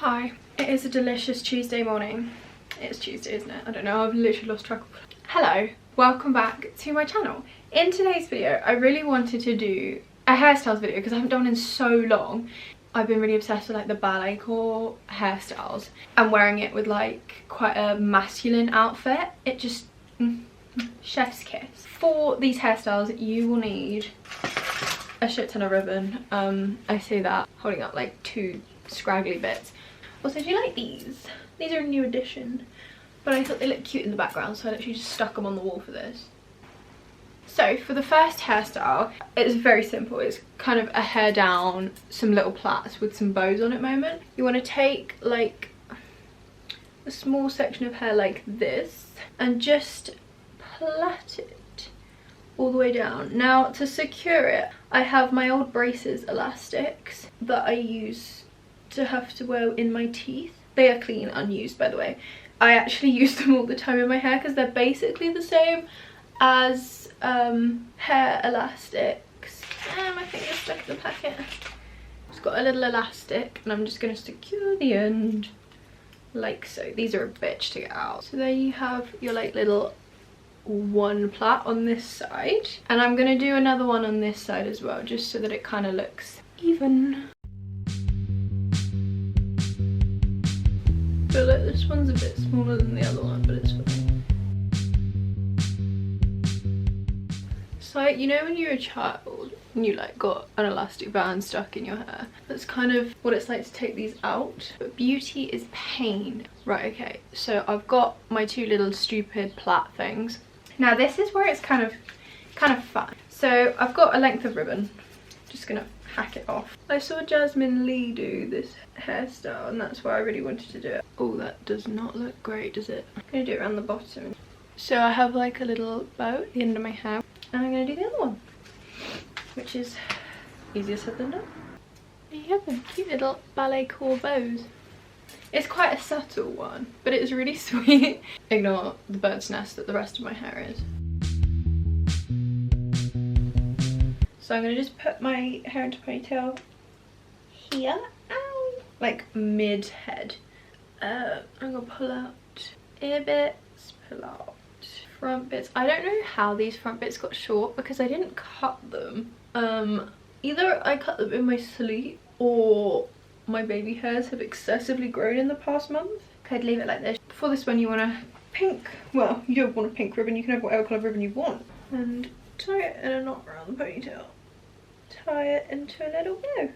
Hi, it is a delicious Tuesday morning. It's Tuesday, isn't it? I don't know, I've literally lost track of... Hello, welcome back to my channel. In today's video, I really wanted to do a hairstyles video because I haven't done one in so long. I've been really obsessed with like the balletcore hairstyles and wearing it with like quite a masculine outfit. It just... chef's kiss. For these hairstyles, you will need a shit ton of ribbon. I say that holding up like two scraggly bits. Also, do you like these? These are a new addition, but I thought they looked cute in the background, so I literally just stuck them on the wall for this. So for the first hairstyle, it's very simple. It's kind of a hair down, some little plaits with some bows on at the moment. You want to take like a small section of hair like this and just plait it all the way down. Now to secure it, I have my old braces elastics that I use to have to wear in my teeth. They are clean, unused by the way. I actually use them all the time in my hair because they're basically the same as hair elastics. My finger's stuck in the packet. It's got a little elastic and I'm just going to secure the end like so. These are a bitch to get out. So there you have your like little one plait on this side, and I'm going to do another one on this side as well, just so that it kind of looks even. I feel like this one's a bit smaller than the other one, but it's fine. So you know when you're a child and you like got an elastic band stuck in your hair? That's kind of what it's like to take these out. But beauty is pain. Right, okay, so I've got my two little stupid plait things. Now this is where it's kind of fun. So I've got a length of ribbon. Just gonna hack it off. I saw Jasmine Lee do this hairstyle and that's why I really wanted to do it. Oh, that does not look great, does it? I'm gonna do it around the bottom. So I have like a little bow at the end of my hair and I'm gonna do the other one, which is easier said than done. There you have them, cute little balletcore bows. It's quite a subtle one, but it's really sweet. Ignore the bird's nest that the rest of my hair is. So I'm going to just put my hair into ponytail here, ow, like mid-head. I'm going to pull out ear bits, pull out front bits. I don't know how these front bits got short because I didn't cut them. Either I cut them in my sleep or my baby hairs have excessively grown in the past month. Okay, I'd leave it like this. For this one you want a pink, well, you don't want a pink ribbon, you can have whatever colour ribbon you want. And tie it in a knot around the ponytail. Tie it into a little bow.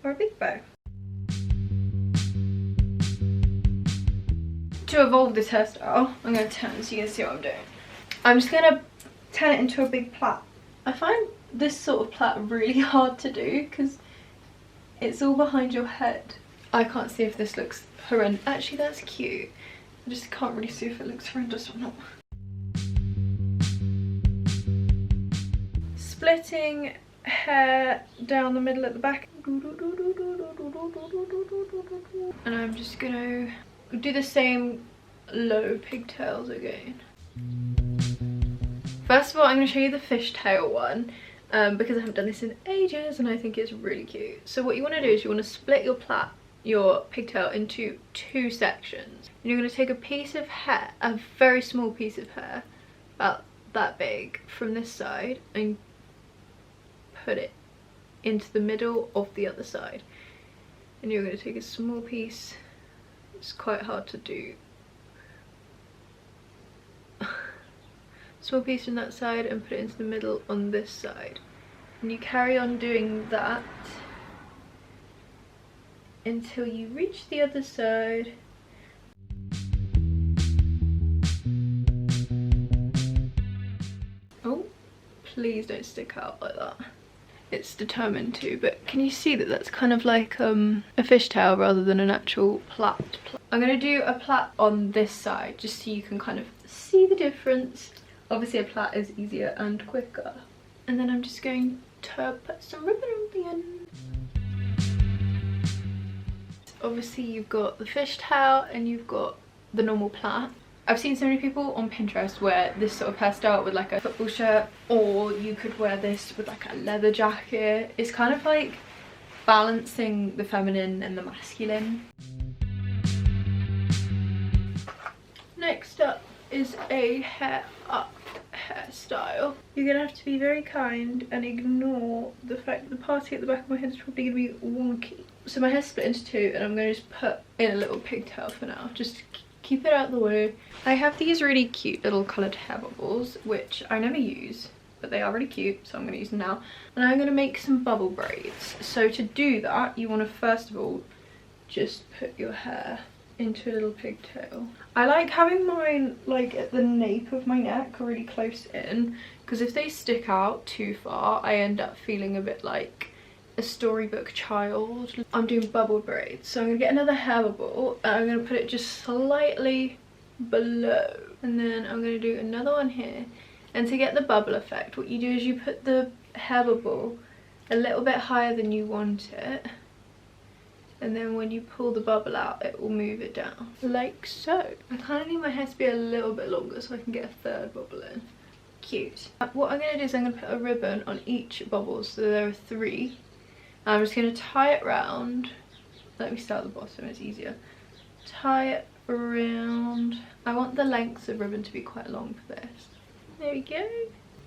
Or a big bow. To evolve this hairstyle, I'm going to turn so you can see what I'm doing. I'm just going to turn it into a big plait. I find this sort of plait really hard to do because it's all behind your head. I can't see if this looks horrendous. Actually, that's cute. I just can't really see if it looks horrendous or not. Splitting hair down the middle at the back. And I'm just gonna do the same low pigtails again. First of all, I'm gonna show you the fishtail one. Because I haven't done this in ages and I think it's really cute. So what you want to do is you want to split your pigtail into two sections. And you're going to take a piece of hair, a very small piece of hair, about that big, from this side and put it into the middle of the other side. And you're going to take a small piece, it's quite hard to do, small piece from that side and put it into the middle on this side, and you carry on doing that until you reach the other side. Oh, please don't stick out like that. It's determined to, but can you see that that's kind of like a fishtail rather than an actual plait? I'm going to do a plait on this side just so you can kind of see the difference. Obviously a plait is easier and quicker. And then I'm just going to put some ribbon on the end. Obviously you've got the fishtail and you've got the normal plait. I've seen so many people on Pinterest wear this sort of hairstyle with like a football shirt, or you could wear this with like a leather jacket. It's kind of like balancing the feminine and the masculine. Next up is a hair up hairstyle. You're gonna have to be very kind and ignore the fact that the party at the back of my head is probably gonna be wonky. So my hair's split into two, and I'm gonna just put in a little pigtail for now. Just keep it out of the way. I have these really cute little coloured hair bubbles, which I never use, but they are really cute, so I'm going to use them now. And I'm going to make some bubble braids. So to do that, you want to first of all just put your hair into a little pigtail. I like having mine like at the nape of my neck, really close in, because if they stick out too far, I end up feeling a bit like a storybook child. I'm doing bubble braids, so I'm gonna get another hair bubble and I'm gonna put it just slightly below, and then I'm gonna do another one here. And to get the bubble effect, what you do is you put the hair bubble a little bit higher than you want it, and then when you pull the bubble out, it will move it down like so. I kind of need my hair to be a little bit longer so I can get a third bubble in. Cute. What I'm gonna do is I'm gonna put a ribbon on each bubble, so there are 3. I'm just going to tie it round. Let me start at the bottom, it's easier. Tie it around. I want the lengths of ribbon to be quite long for this. There we go.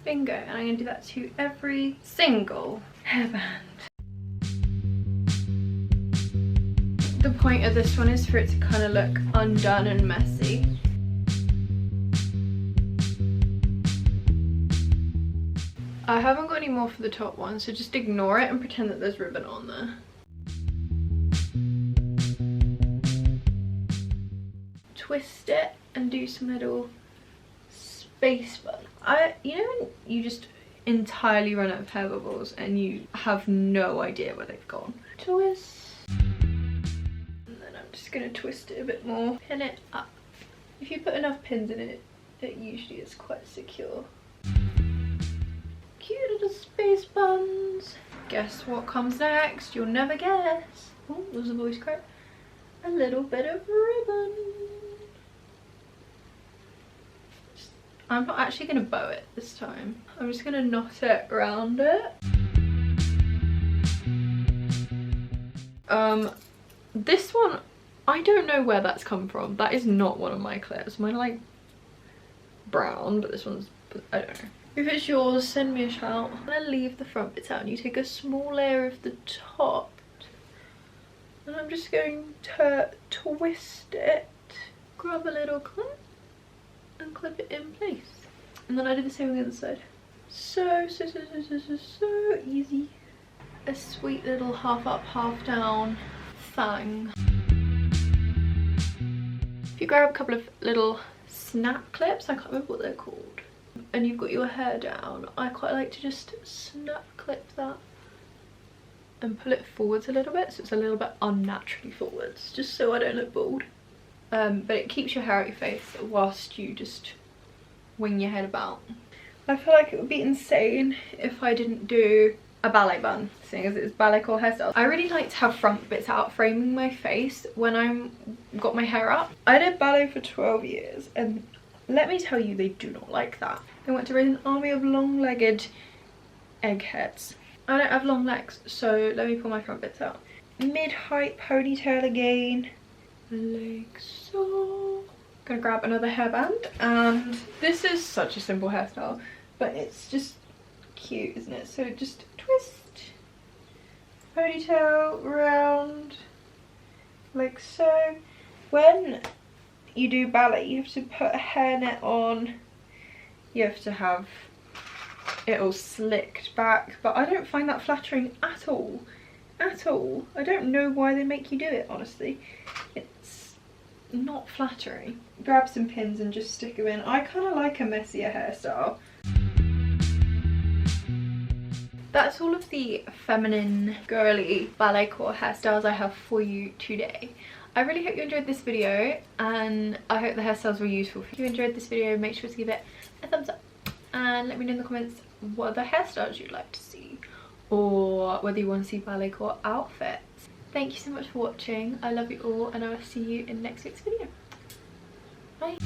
Bingo. And I'm going to do that to every single hairband. The point of this one is for it to kind of look undone and messy. I haven't got any more for the top one, so just ignore it and pretend that there's ribbon on there. Twist it and do some little space buns. You know when you just entirely run out of hair bubbles and you have no idea where they've gone? Twist. And then I'm just going to twist it a bit more. Pin it up. If you put enough pins in it, it usually is quite secure. Cute little space buns. Guess what comes next? You'll never guess. Oh, there's a voice crack. A little bit of ribbon. I'm not actually going to bow it this time. I'm just going to knot it around it. This one, I don't know where that's come from. That is not one of my clips. Mine are like brown, but this one's, I don't know. If it's yours, send me a shout. I'm going to leave the front bits out and you take a small layer of the top. And I'm just going to twist it. Grab a little clip and clip it in place. And then I do the same on the other side. So easy. A sweet little half up, half down thing. If you grab a couple of little snap clips, I can't remember what they're called, and you've got your hair down, I quite like to just snap clip that and pull it forwards a little bit, so it's a little bit unnaturally forwards, just so I don't look bald. But it keeps your hair out your face whilst you just wing your head about. I feel like it would be insane if I didn't do a ballet bun, seeing as it's balletcore hairstyle. I really like to have front bits out framing my face when I'm got my hair up. I did ballet for 12 years and let me tell you, they do not like that. They want to raise an army of long-legged eggheads. I don't have long legs, so let me pull my front bits out. Mid-height ponytail again, like so. Gonna grab another hairband, and this is such a simple hairstyle, but it's just cute, isn't it? So just twist, ponytail round, like so. When you do ballet, you have to put a hairnet on, you have to have it all slicked back, but I don't find that flattering at all. At all. I don't know why they make you do it, honestly. It's not flattering. Grab some pins and just stick them in. I kind of like a messier hairstyle. That's all of the feminine, girly, balletcore hairstyles I have for you today. I really hope you enjoyed this video, and I hope the hairstyles were useful. If you enjoyed this video, make sure to give it a thumbs up and let me know in the comments what other hairstyles you'd like to see, or whether you want to see balletcore outfits. Thank you so much for watching. I love you all, and I will see you in next week's video. Bye.